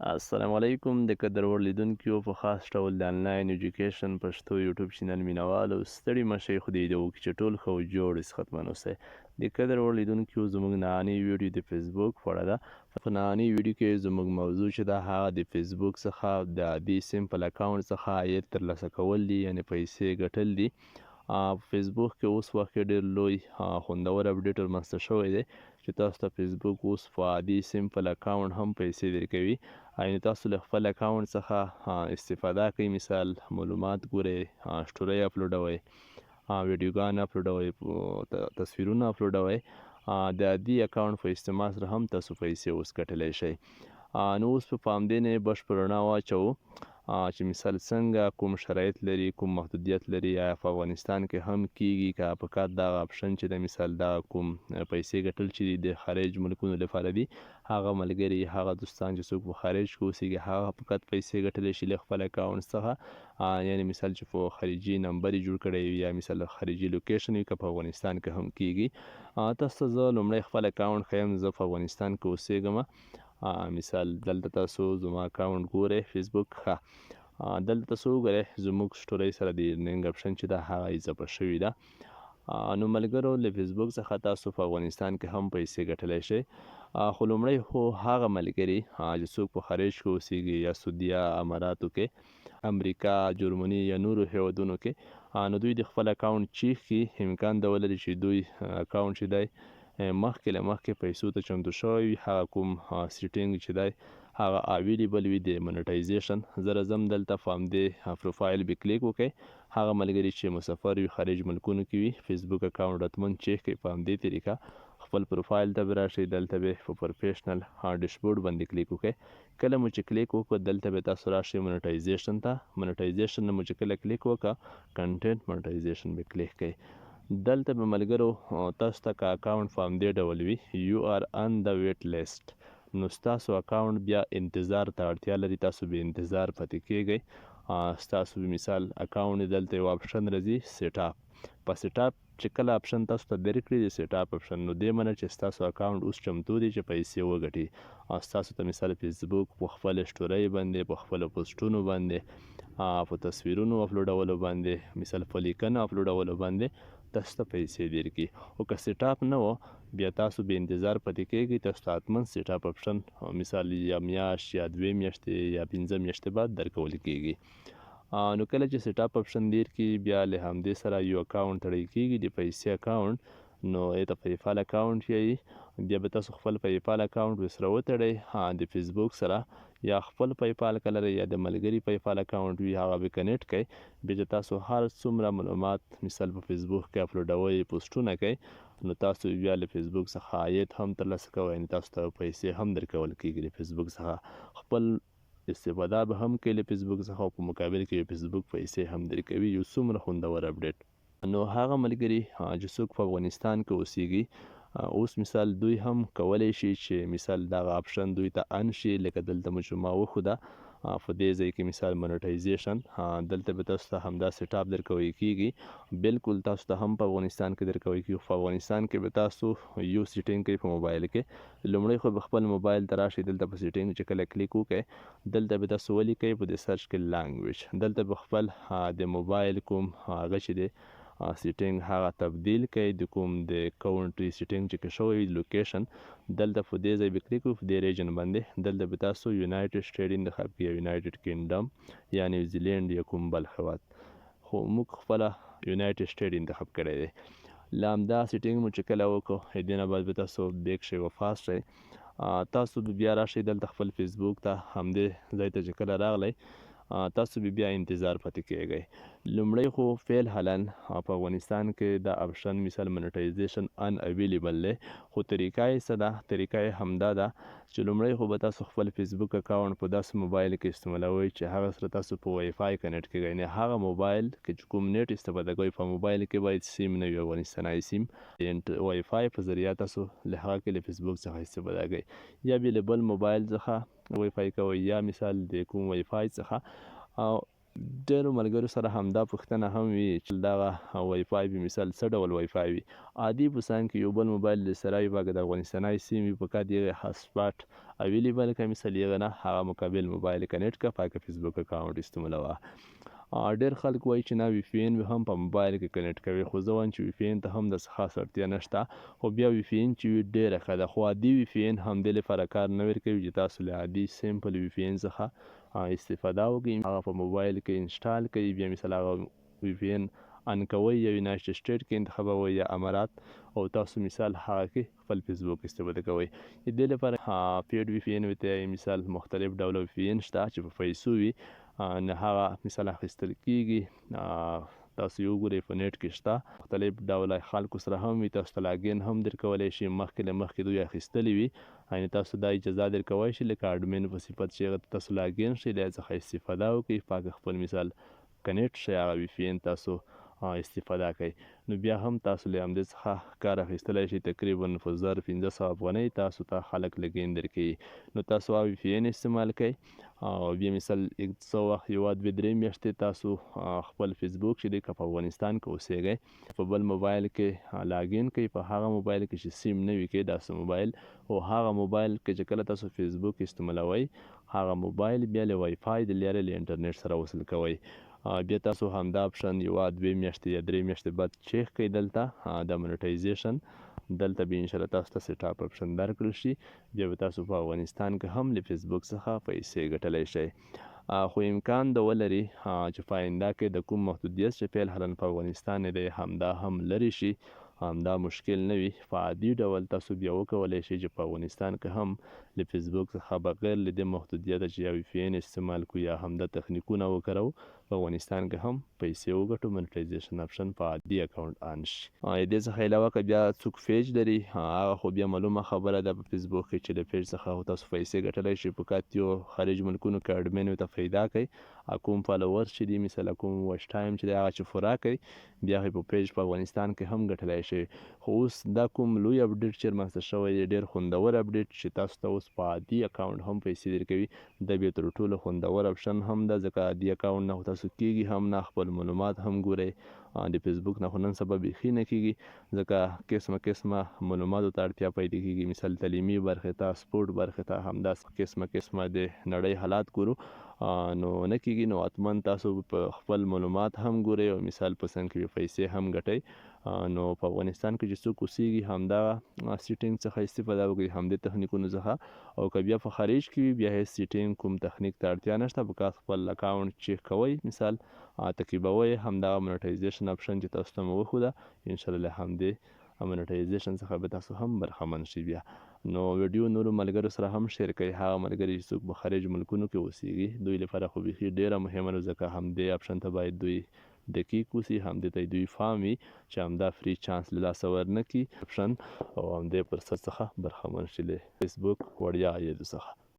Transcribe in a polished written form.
السلام علیکم د قدرور لیدونکو په خاص ډول د انلاین ایجوکیشن پښتو یوټیوب چینل مینوالو ستړي مشئ خو د وکړي چې ټول خو جوړ ختمن اوسئ د قدرور لیدونکو زموږ نانی ویډیو د فیسبوک په اړه ده په نانی ویډیو کې زموږ موضوع چې ده هغه د فیسبوک څخه د عادي سیمپل اکاونټ څخه عاید ترلاسه کول دي یعنی پیسې ګټل دي په فیسبوک کې اوس وخت کې ډېر لوی خوندور اپډیټ ورمنځته شوی دی چې تاسو ته فیسبوک اوس په عادي سیمپل اکاونټ هم پیسې درکوي یعنې تاسو له خپل اکاونټ څخه استفاده کوئ مثال معلومات ګورئ سټورۍ اپلوډوئ ویډیوګان اپلوډوئ تصویرونه اپلوډوئ د عادي اکاونټ په استعمال سره هم تاسو پیسې اوس ګټلی شئ نو اوس په همدې نه بشپړ رڼا واچوو چې مثال څنګه کوم شرایط لري کوم محدودیت لري آیا په افغانستان کې هم کیږي که فقط دغه اپشن چې د مثال دغه کوم پیسې ګټل چې د خارج ملکونو لپاره دي هغه ملګري هغه دوستان چې څوک په خارج کې اوسېږي هغه فقط پیسې ګټلی شي له خپل اکاونټ څخه یعنې مثال چې په خارجي نمبر یې جوړ کړی وي یا مثال خارجي لوکیشن وي که په افغانستان کې هم کیږي تاسو ته زه لومړی خپل اکاونټ ښیم زه په افغانستان کې اوسېږم مثال دلته تاسو زما اکاونټ ګورئ فیسبوک ښه دلته تاسو وګورئ زموږ سټورۍ سره د ارنینګ اپشن چې ده هغه اضافه شوې ده نو ملګرو له فیسبوک څخه تاسو په افغانستان کې هم پیسې ګټلی شئ خو لومړی خو هغه ملګري چې څوک په خارج کې اوسېږي یا سعودیه اماراتو کې امریکا جرمني یا نورو هیوادونو کې نو دوی د خپل اکاونټ چیک کړي امکان دا ولري چې دوی اکاونټ چې دی مخکې له مخکې پیسو ته چمتو شوی وي هغه کوم سیټینګ چې دی هغه اویلیبل وي د منیټایزیشن زه راځم دلته په همدې پروفایل به کلیک وکړئ هغه ملګري چې مسافر وي خارج ملکونو کې وي فیسبوک اکاونټ حتمن چیک کړئ په همدې طریقه خپل پروفایل ته به راشئ دلته به په پروفیشنل ډیشبورډ باندې کلیک وکړئ کله مو چې کلیک وکړو دلته به تاسو راشئ منیټایزیشن ته منیټایزیشن نه مو چې کله کلیک وکړه کنټینټ منیټایزیشن به کلیک کړئ دلته به ملګرو تاسو ته که اکاونټ په همدې ډول وي یو آر ان د ویټ لیست نو ستاسو اکاونټ بیا انتظار ته اړتیا لري تاسو به انتظار پاتې کیږئ ستاسو مثال اکاونټ دلته یو اپشن راځي سیټ اپ په سیټ اپ چې کله اپشن تاسو ته درکړي د سیټ اپ اپشن نو دې معنی چې ستاسو اکاونټ اوس چمتو دی چې پیسې وګټي ستاسو ته مثال فیسبوک په خپل سټورۍ باندې په خپل پوسټونو باندې په تصویرونو اپلوډولو باندې مثال په لیکنه اپلوډولو باندې تاسو ته پیسې درکړي او که سیټ اپ نه و بیا تاسو به انتظار پاتې کیږئ تاسو ته حتما سیټ اپ اپشن مثال یا میاشت یا 2 میاشتې یا 15 میاشتې بعد درکول کیږي نو کله چې سیټ اپ اپشن درکړي بیا له همدې سره یو اکاونټ تړل کیږي د پیسې اکاونټ نو ایته پیپال اکاونټ یې بیا به تاسو خپل پیپال اکاونټ وسره وتړئ د فیسبوک سره یا خپل پیپال کلر یا د ملګری پیپال اکاونټ وي هغه به کنیکټ کړئ بیا تاسو هر څومره معلومات مثال په فیسبوک کې اپلوډوئ پوسټونه کوئ نو تاسو بیا له فیسبوک څخه عاید هم ترلاسه کوئ یعنې تاسو ته پیسې هم درکول کیږي د فیسبوک څخه خپل استفاده به هم کوي له فیسبوک څخه او په مقابل کې فیسبوک پیسې هم درکوي یو څومره خوندور اپډیټ نو هغه ملګري چې څوک په افغانستان کې اوسېږي اوس مثال دوی هم کولی شي چې مثال دغه اپشن دوی ته ان شي لکه دلته مو چې ما وښوده په دې ځای کې مثال منیټایزیشن دلته به تاسو ته همدا سیټ اپ درکوی کیږي بالکل تاسو ته هم په افغانستان کې درکوی کیږي په افغانستان کې به تاسو یو سیټینګ کوي په موبایل کې لومړی خو به خپل موبایل ته راشئ دلته په سیټینګ چې کله کلیک وکړئ دلته به تاسو ولیکئ په دې سرچ کې لانګویج دلته به خپل د موبایل کوم هغه چې دی سیټینګ هغه تبدیل کړئ د کوم د کونټري سیټینګ چې کې شوی لوکیشن دلته په دې ځای به کلیک وکړو په دې ریجن باندې دلته به تاسو یونایټډ سټیټ انتخاب کړئ یا یونایټډ کینګډم یا نیوزیلینډ یا کوم بل هیواد خو موږ خپله یونایټډ سټیټ انتخاب کړی دی له همدا سیټینګ مو چې کله وکړو هدې نه بعد به تاسو بیک شئ و فاست شئ تاسو به بیا راشئ دلته خپل فیسبوک ته همدې ځای ته چې کله راغلی تاسو به بیا انتظار پاتې کیږئ لومړی خو فعل حالا په افغانستان کې دا اپشن مثال منیټایزیشن ان اویلیبل دی خو طریقه یې څه ده طریقه یې همدا ده چې لومړی خو به تاسو خپل فیسبوک اکاونټ په داسې موبایل کې استعمالوئ چې هغه سره تاسو په وای فای کنیکټ کیږئ یعنې هغه موبایل کې چې کوم نیټ استفاده کوئ په موبایل کې باید سیم نه وي افغانستاني سیم وای فای په ذریعه تاسو له هغه کې له فیسبوک څخه استفاده کوئ یا بیا له بل موبایل څخه وای فای کوئ یا مثال د کوم وای فای څخه ډېرو ملګرو سره همدا پوښتنه هم وي چې دغه وای فای وي، مثال څه ډول وای فای وي. عادي په سان کې یو بل موبایل د سرای و اگه د افغانستانای سیم وي فقط یه هاسپات اویلیبل که مثال یه نه هغه مقابل موبایل کنیکټ که پاکه فیسبوک اکاونټ استعمالوه. ډېر خلک وایي چې نه وی پی این هم په موبایل کې کنیکټ کوي، خو زه وایم چې وی پی این ته هم داسې خاص اړتیا نشته، خو بیا وی پی این چې وي ډېره ښه ده، خو عادي وی پی این همدې لپاره کار نه ورکوي چې تاسو له عادي سیمپل وی پی این څخه استفاده وکړئ، هغه په موبایل کې انسټال کړئ، بیا مثال هغه وی پی این ان کوئ یا یونایټډ سټیټ کې انتخابوئ یا امارات، او تاسو مثال هغه کې خپل فیسبوک استفاده کوئ. د دې لپاره پیډ وی پی این ورته مثال مختلف ډوله وی پی این شته چې په پیسو وي، نه هغه مثال اخیستل کیږي. تاسو یو ګورئ په نیټ کې شته، مختلف ډوله خلکو سره هم وي، تاسو ته لاګین هم درکولی شي، مخکې له مخکې دوی اخیستلی وي، یعنې تاسو دا اجازه درکوی شي لکه اډمین په صفت چې هغه ته تاسو لاګین شئ، له هغې څخه استفاده وکړئ، پاکه خپل مثال کنیکټ شئ، هغه وی پی این تاسو استفاده کوي. نو بیا هم تاسو له همدې څخه کار اخیستلی شئ، تقریبا په 1500 افغانۍ تاسو ته خلک لګین درکوي. نو تاسو هغه وی پی این استعمال کوئ، او بیا مثال څه وخت یوه 2-3 میاشتې تاسو خپل فیسبوک چې دی که په افغانستان کې اوسیږئ په بل موبایل کې لاګین کړئ، په هغه موبایل کې چې سیم نه وي کې داسې موبایل، او هغه موبایل کې چې کله تاسو فیسبوک استعمالوئ هغه موبایل بیا له وای فای د لارې له انټرنیټ سره وصل کوئ. بیا تاسو همدا اپشن یوه 2 میاشتې یا 3 میاشتې بعد چیک کړئ دلته د منیټایزیشن، دلته به انشاءالله تاسو ته سیټ اپ اپشن درکړل شي، بیا به تاسو په افغانستان کې هم له فیسبوک څخه پیسې ګټلی شئ. خو امکان د ولري چې په آینده کې د کوم محدودیت چې فعلا په افغانستان دی همدا هم لرې شي، همدا مشکل نه وي، په عادي ډول تاسو بیا وکولی شئ چې په افغانستان کې هم له فیسبوک څخه بغیر له دې محدودیته چې یا وی پی این استعمال کړو یا همدا تخنیکونه وکاروو، په افغانستان کې هم پیسې وګټو، منیټایزیشن اپشن په عادي اکاونټ آن شي. دې څخه علاوه که بیا څوک پیج لري هغه خو بیا معلومه خبره ده په فیسبوک کې چې له پیج څخه تاسو پیسې ګټلی شئ، فقط یو خارج ملکونو کې اډمین ورته پیدا کړئ، کوم فالوورز چې دي مثلا کوم واچ ټایم چې دی هغه چې پوره کړئ، بیا په پیج په افغانستان کې هم ګټلی شئ. خو اوس دا کوم لوی اپډیټ چې رامنځته شوی دی ډېر خوندور اپډیټ چې تاسو ته اوس په عادي اکاونټ هم پیسې درکوي، دا بیا تر ټولو خوندور اپشن هم ده، ځکه عادي اکاونټ نه خو تاسو کیږي هم نه، خپل معلومات هم ګورئ، د فیسبوک نه خو نن سبا بیخي نه کیږي، ځکه قسمه معلوماتو ته اړتیا پیدا کیږي، مثال تعلیمي برخې ته، سپورټ برخې ته، همداسې قسمه د نړۍ حالات ګورو، نو نه کیږي. نو حتما تاسو په خپل معلومات هم ګورئ او مثال په څنګ کې پیسې هم ګټئ. نو په افغانستان کې چې څوک اوسیږي همدا سیټینګ څخه استفاده وکړي، همدې تخنیکونو څخه، او که بیا په خارج کې وي بیا هیڅ سیټینګ کوم تخنیک ته اړتیا نشته، فقط خپل اکاونټ چیک کوئ، مثال تعقیبوئ، همدغه منیټایزیشن اپشن چې تاسو ته مو وښوده انشاءالله له همدې منیټایزیشن څخه به تاسو هم برخمن شئ. بیا نو ویډیو نورو ملګرو سره هم شیر کړئ، هغه ملګري چې څوک په خارج ملکونو کې اوسیږي دوی لپاره خو بیخي ډېره مهمه ده، ځکه همدې اپشن ته باید دوی دقیق اوسي، همدې ته دوی فام وي چې همدا فری چانس له لاسه ورنکړي اپشن، او همدې فرصت څخه برخمن شي له فیسبوک وړیا عایدو څخه.